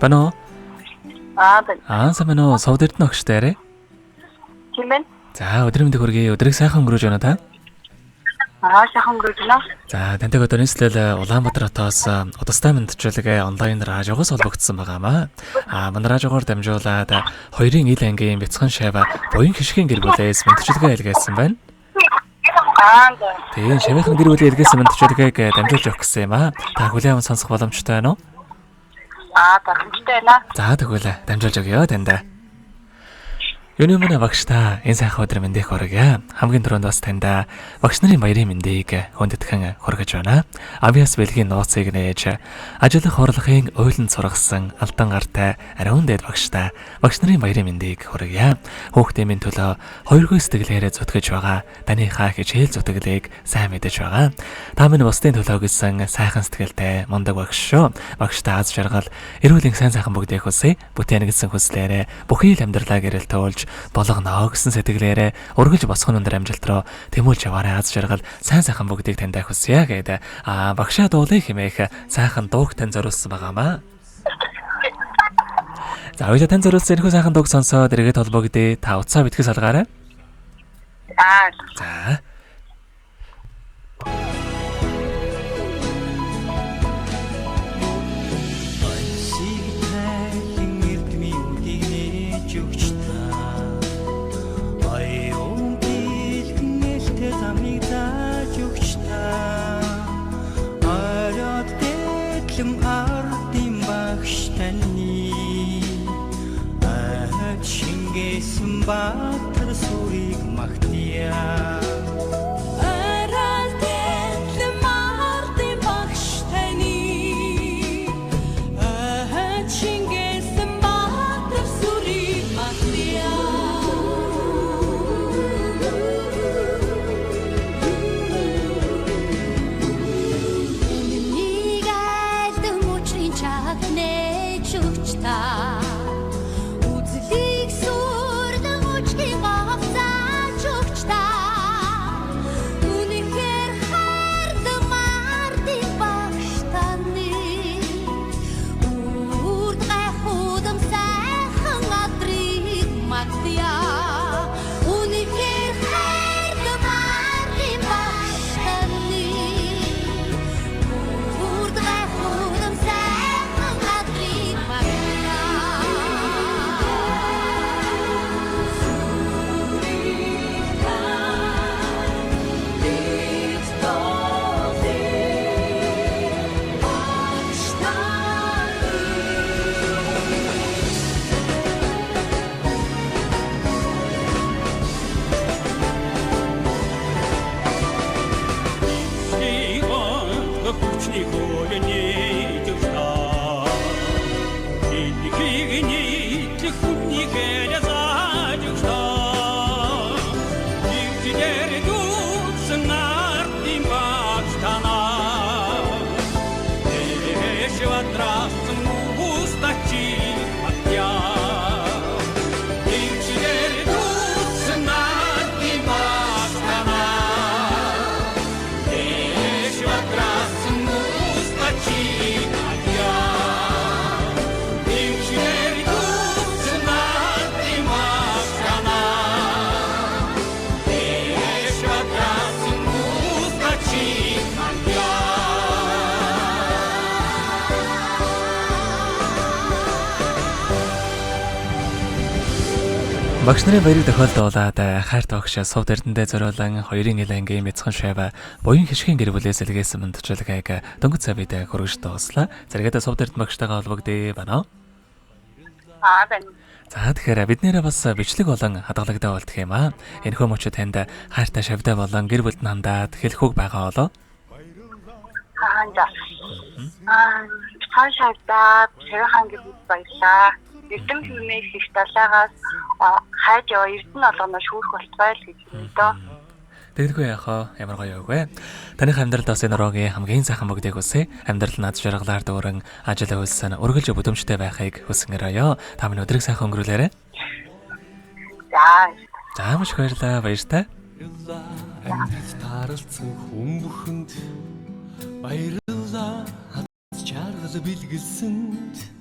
Бано. байна. Самано Сувд Эрдэнэ огштой арай. Тийм байна. За өдрийн мэндийг хүргэе. Өдрийг сайхан өнгөрөөж байна та. Сайхан өнгөрөөж байна. За тантай өдөр нийслэл Улаанбаатар хотоос удастай мэдчилгээ онлайн радиогоос холбогдсон байгаамаа. Манай радиогоор дамжуулаад 2-ын ил ангийн бяцхан шавь буян хишгийн гэр бүлээс мэдчилгээ илгээсэн байна. Тийм шавьхан гэр бүлийн илгээсэн мэдчилгээг дамжуулж өгөх гэсэн юм аа. Та хүлээвэн сонсох боломжтой байна уу? Боломжтой байна. За тэгвэл дамжуулж өгье танд. Юуны манай багш та энэ сайхан өдөр мэндийг хүргье. Хамгийн түрүүнд бас танд багш нарын баярын мэндийг хүндэтгэн хүргэж байна. Авиас бэлгийн нууцыг нээж ажиллах орлогын уйланд сургасан алдан гартай ариун дээд багш та багш нарын баярын мэндийг хүргье. Хүүхдийн минь төлөө хоёргүй сэтгэлээрээ зүтгэж байгаа таныхаа хичээл зүтгэлийг сайн мэдэж байгаа. Та минь бусдын төлөө гэсэн сайхан сэтгэлтэй мундаг багш шүү. Багш та аз жаргал эрүүл сайн сайхан бүгдийг хүсье. Бүтээн гэсэн хүслээрээ бүхий л амьдралаа гэрэл туулж болгоно гэсэн сэтгэлээрээ ургаж босгон өндөр амжилт руу тэмүүлж яваарай. Аз жаргал сайн сайхан бүгдийг таньдаа хүсье гэдэг. Багшаа дуулын хэмээх сайхан дууг тань зориулсан байгаамаа. За хоёул тань зориулсан энэ сайхан дууг сонсоод эргээд холбогдъё. Та утсаа битгэс алгаарай. За. Баатар сүрийг магтъя. Багш нарын баярыг тохиолдуулаад хайрт огш Сувд Эрдэнэтэй зориулан 2-ын ил ангийн бяцхан шавь буян хишгийн гэр бүлээс илгээсэн мэдчилгээг дөнгөж сая бид хүргэж дууслаа. Зэрэгэдээ Сувд Эрдэнэ багштайгаа холбогдъё байна. Байна. За тэгэхээр бид нэрээ бас бичлэг болон хадгалагтай болдох юм аа. Энэхүү мөчөд танд хайртай шавьтай болон гэр бүлд хандаад хэлэхүүг байгаа болоо. Хашаадаа шавьхан гэр бүл баярлаа. Эрдэм хэмээх их талаагаас хайж яваа Эрдэнэ олгоно шүүрх болтгой л гэж хэлдөө. Тэгдэггүй яхаа ямар гоё вэ? Таних амьдралд бас энэ рогийн хамгийн сайхан бүгдийг хүсье. Амьдрал над жаргалаар дүүрэн ажил үйлсэн өргөлж бүдэмжтэй байхыг хүсэнгэрээ. Та минь өдрийг сайхан өнгөрүүлээрэй. За маш их баярлалаа. Баяртай. Таралцсан хүн бүхэнд баярлалаа. Чаргал бэлгэлсэнд